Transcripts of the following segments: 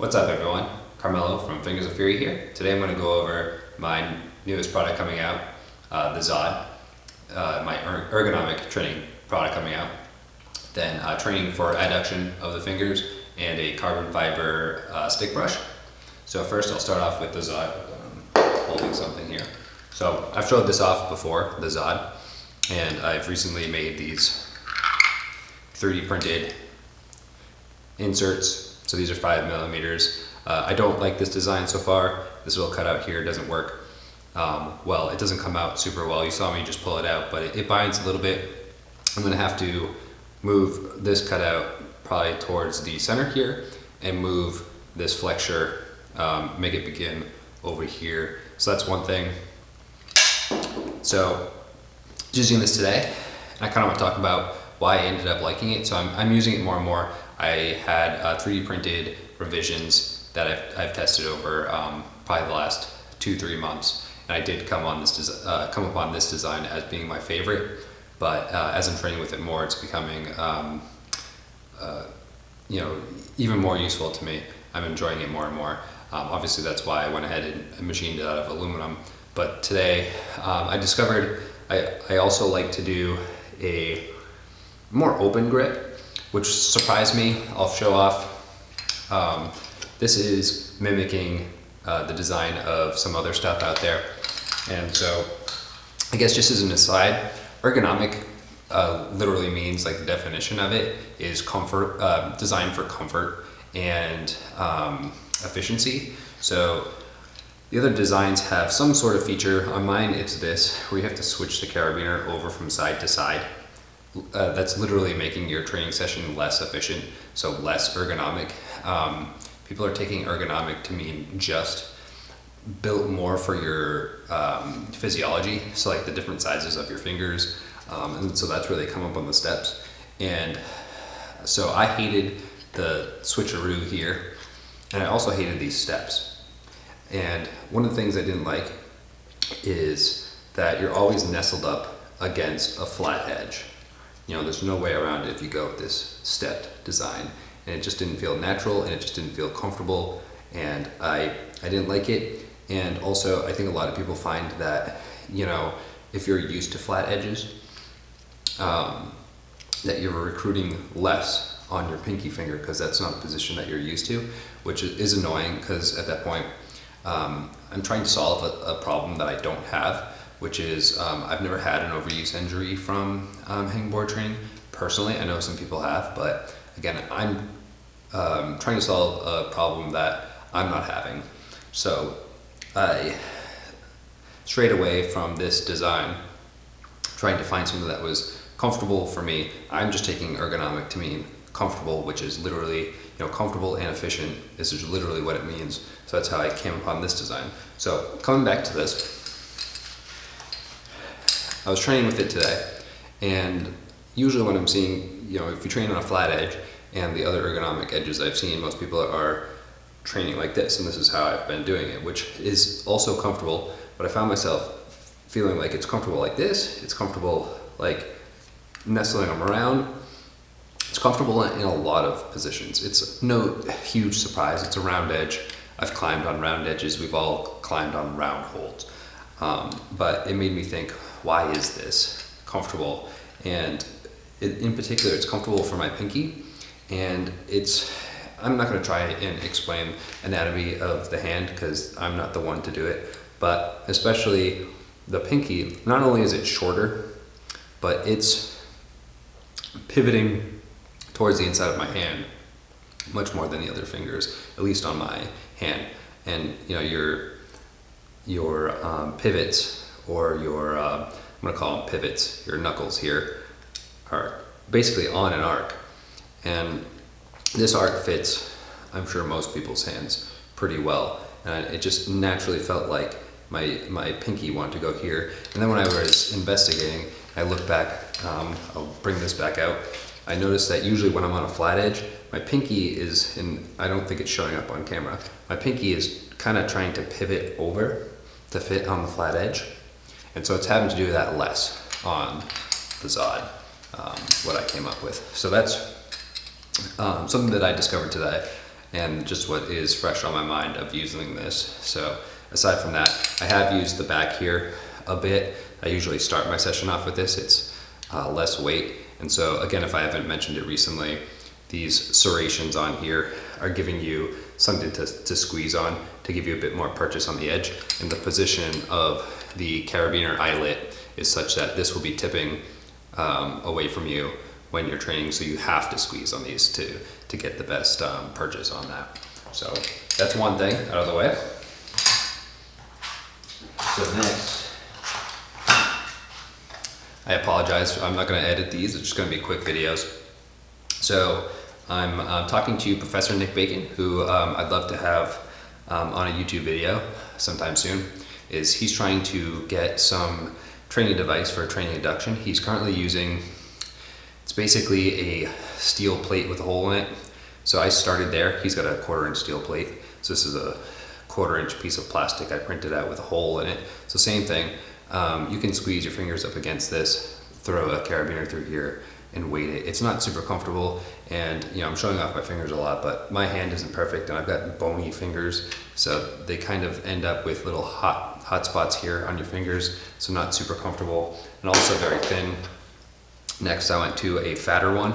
What's up everyone? Carmelo from Fingers of Fury here. Today I'm going to go over my newest product coming out, the Zod, my ergonomic training product coming out. Then training for adduction of the fingers and a carbon fiber stick brush. So first I'll start off with the Zod. I'm holding something here. So I've showed this off before, the Zod, and I've recently made these 3D printed inserts. So these are 5 millimeters. I don't like this design so far. This little cutout here doesn't work well. It doesn't come out super well. You saw me just pull it out, but it binds a little bit. I'm gonna have to move this cutout probably towards the center here and move this flexure, make it begin over here. So that's one thing. So just using this today, I kind of want to talk about why I ended up liking it. So I'm using it more and more. I had 3D printed revisions that I've tested over probably the last 2-3 months, and I did come upon this design as being my favorite. But as I'm training with it more, it's becoming even more useful to me. I'm enjoying it more and more. Obviously, that's why I went ahead and machined it out of aluminum. But today, I discovered I also like to do a more open grip, which surprised me. I'll show off. This is mimicking the design of some other stuff out there. And so I guess just as an aside, ergonomic literally means, like, the definition of it is comfort, designed for comfort and efficiency. So the other designs have some sort of feature. On mine, it's this, where you have to switch the carabiner over from side to side. That's literally making your training session less efficient, so less ergonomic. People are taking ergonomic to mean just built more for your physiology, so like the different sizes of your fingers, and so that's where they come up on the steps. And so I hated the switcheroo here, and I also hated these steps. And one of the things I didn't like is that you're always nestled up against a flat edge. You know, there's no way around it if you go with this stepped design, and it just didn't feel natural, and it just didn't feel comfortable, and I didn't like it. And also, I think a lot of people find that, you know, if you're used to flat edges, that you're recruiting less on your pinky finger, because that's not a position that you're used to, which is annoying, because at that point, I'm trying to solve a problem that I don't have, which is I've never had an overuse injury from hangboard training. Personally, I know some people have, but again, I'm trying to solve a problem that I'm not having. So I strayed away from this design, trying to find something that was comfortable for me. I'm just taking ergonomic to mean comfortable, which is literally, you know, comfortable and efficient. This is literally what it means. So that's how I came upon this design. So coming back to this, I was training with it today, and usually when I'm seeing, you know, if you train on a flat edge and the other ergonomic edges I've seen, most people are training like this, and this is how I've been doing it, which is also comfortable. But I found myself feeling like it's comfortable like this, it's comfortable like nestling them around, it's comfortable in a lot of positions. It's no huge surprise, it's a round edge. I've climbed on round edges, we've all climbed on round holds. But it made me think, why is this comfortable? And in particular, it's comfortable for my pinky, and I'm not going to try and explain anatomy of the hand, because I'm not the one to do it, but especially the pinky, not only is it shorter, but it's pivoting towards the inside of my hand much more than the other fingers, at least on my hand. And you know, your pivots, or your I'm gonna call them pivots, your knuckles here, are basically on an arc, and this arc fits, I'm sure, most people's hands pretty well, and it just naturally felt like my pinky wanted to go here. And then when I was investigating, I looked back, I'll bring this back out, I noticed that usually when I'm on a flat edge, my pinky is, and I don't think it's showing up on camera, my pinky is kind of trying to pivot over to fit on the flat edge. And so it's having to do that less on the Zod, what I came up with. So that's something that I discovered today. and just what is fresh on my mind of using this. So aside from that, I have used the back here a bit. I usually start my session off with this. It's less weight. And so again, if I haven't mentioned it recently, these serrations on here are giving you something to squeeze on to give you a bit more purchase on the edge. And the position of the carabiner eyelet is such that this will be tipping away from you when you're training, so you have to squeeze on these to get the best purchase on that. So that's one thing out of the way. So next, I apologize, I'm not going to edit these, it's just going to be quick videos. So I'm talking to Professor Nick Bacon, who I'd love to have on a YouTube video sometime soon. He's trying to get some training device for training induction. He's currently using, it's basically a steel plate with a hole in it. So I started there. He's got a 1/4 inch steel plate. So this is a 1/4 inch piece of plastic I printed out with a hole in it. So same thing, you can squeeze your fingers up against this, throw a carabiner through here and weight it. It's not super comfortable, and you know, I'm showing off my fingers a lot, but my hand isn't perfect and I've got bony fingers, so they kind of end up with little hot spots here on your fingers, so not super comfortable and also very thin. Next I went to a fatter one,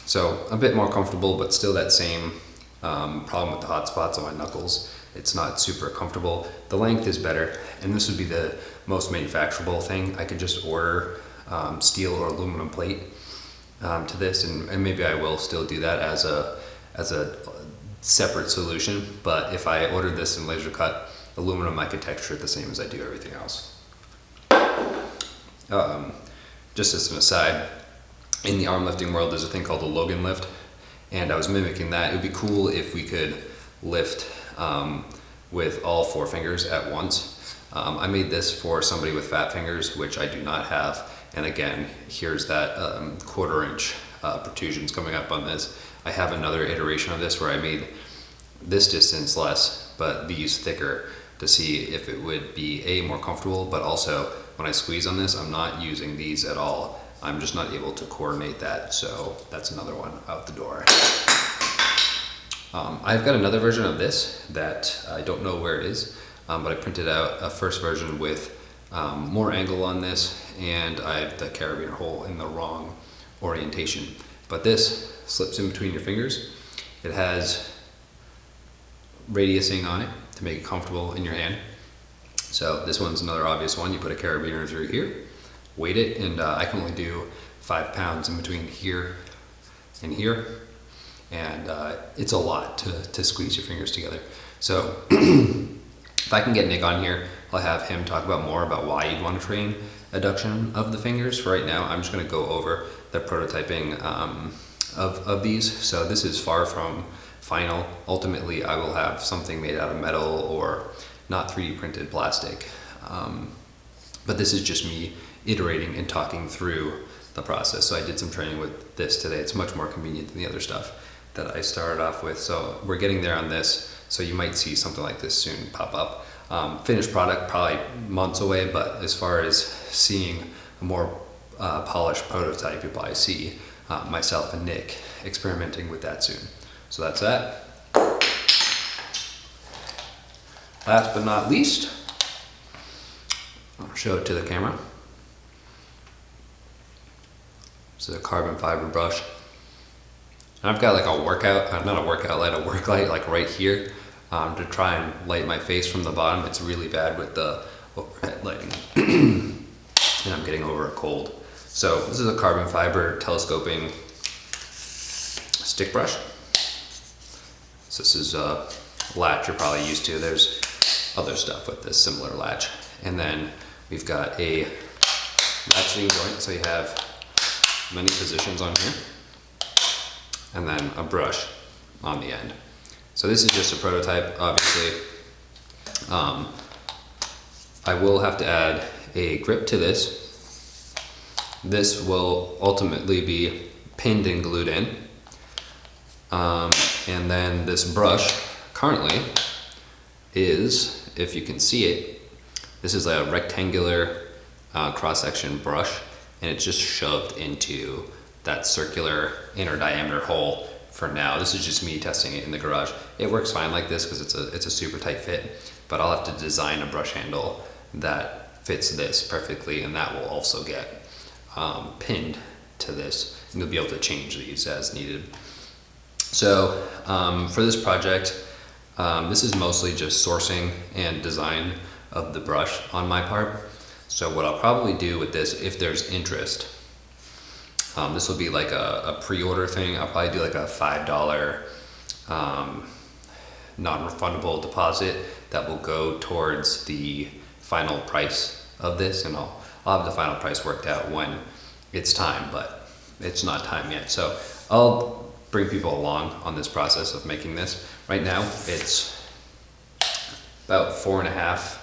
so a bit more comfortable, but still that same problem with the hot spots on my knuckles. It's not super comfortable. The length is better, and this would be the most manufacturable thing. I could just order steel or aluminum plate to this, and maybe I will still do that as a separate solution, but if I ordered this in laser cut aluminum, I could texture it the same as I do everything else. Just as an aside, in the arm lifting world there's a thing called the Logan lift, and I was mimicking that. It would be cool if we could lift with all 4 fingers at once. I made this for somebody with fat fingers, which I do not have, and again, here's that 1/4 inch protrusions coming up on this. I have another iteration of this where I made this distance less, but these thicker, to see if it would be more comfortable, but also when I squeeze on this, I'm not using these at all. I'm just not able to coordinate that, so that's another one out the door. I've got another version of this that I don't know where it is, but I printed out a first version with more angle on this, and I have the carabiner hole in the wrong orientation. But this slips in between your fingers. It has radiusing on it to make it comfortable in your hand. So this one's another obvious one. You put a carabiner through here, weight it, and I can only do 5 pounds in between here and here, and it's a lot to squeeze your fingers together. So if I can get Nick on here, I'll have him talk about more about why you'd want to train adduction of the fingers. For right now, I'm just going to go over the prototyping of these. So this is far from final. Ultimately, I will have something made out of metal or not 3D printed plastic. But this is just me iterating and talking through the process. So I did some training with this today. It's much more convenient than the other stuff that I started off with. So we're getting there on this. So you might see something like this soon pop up. Finished product, probably months away, but as far as seeing a more polished prototype, you'll probably see myself and Nick experimenting with that soon. So that's that. Last but not least, I'll show it to the camera. This is a carbon fiber brush. And I've got like a workout, not a workout light, a work light like right here to try and light my face from the bottom. It's really bad with the overhead lighting and I'm getting over a cold. So this is a carbon fiber telescoping stick brush. So this is a latch you're probably used to. There's other stuff with this similar latch. And then we've got a ratcheting joint, so you have many positions on here, and then a brush on the end. So this is just a prototype, obviously. I will have to add a grip to this. This will ultimately be pinned and glued in. And then this brush currently is, if you can see it, this is a rectangular cross-section brush, and it's just shoved into that circular inner diameter hole for now. This is just me testing it in the garage. It works fine like this because it's a super tight fit, but I'll have to design a brush handle that fits this perfectly, and that will also get pinned to this, and you'll be able to change these as needed. So for this project, this is mostly just sourcing and design of the brush on my part. So what I'll probably do with this, if there's interest, this will be like a pre-order thing. I'll probably do like a $5 non-refundable deposit that will go towards the final price of this, and I'll have the final price worked out when it's time, but it's not time yet. So I'll bring people along on this process of making this. Right now it's about 4.5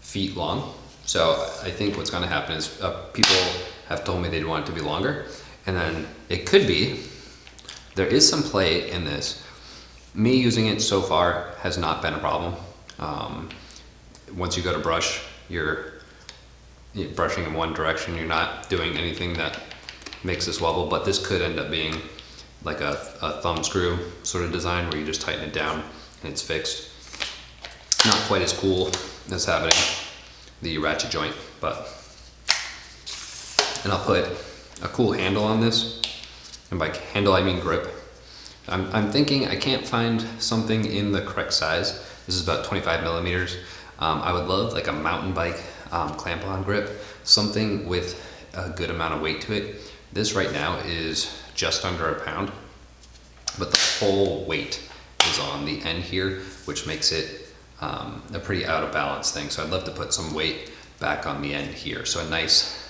feet long. So I think what's going to happen is people have told me they'd want it to be longer, and then it could be, there is some play in this. Me using it so far has not been a problem. Once you go to brush, you're brushing in one direction, you're not doing anything that makes this wobble, but this could end up being like a thumb screw sort of design where you just tighten it down and it's fixed. Not quite as cool as having the ratchet joint, but, and I'll put a cool handle on this, and by handle I mean grip. I'm thinking I can't find something in the correct size. This is about 25 millimeters. I would love like a mountain bike clamp-on grip, something with a good amount of weight to it. This right now is just under a pound, but the whole weight is on the end here, which makes it a pretty out of balance thing. So I'd love to put some weight back on the end here. So a nice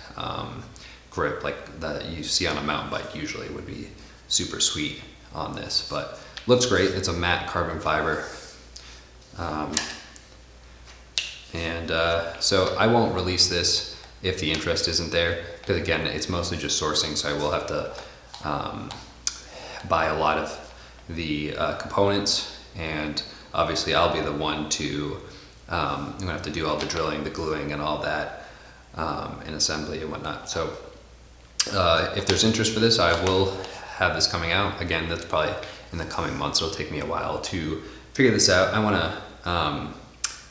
grip like that you see on a mountain bike usually would be super sweet on this, but looks great. It's a matte carbon fiber. So I won't release this if the interest isn't there, because again, it's mostly just sourcing, so I will have to buy a lot of the components, and obviously I'll be the one to, I'm gonna have to do all the drilling, the gluing and all that, and assembly and whatnot. So if there's interest for this, I will have this coming out. Again, that's probably in the coming months. It'll take me a while to figure this out. I wanna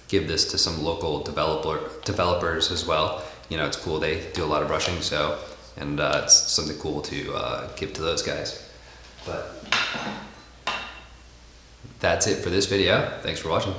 give this to some local developers as well. You know, it's cool, they do a lot of brushing, so, and it's something cool to give to those guys. But that's it for this video. Thanks for watching.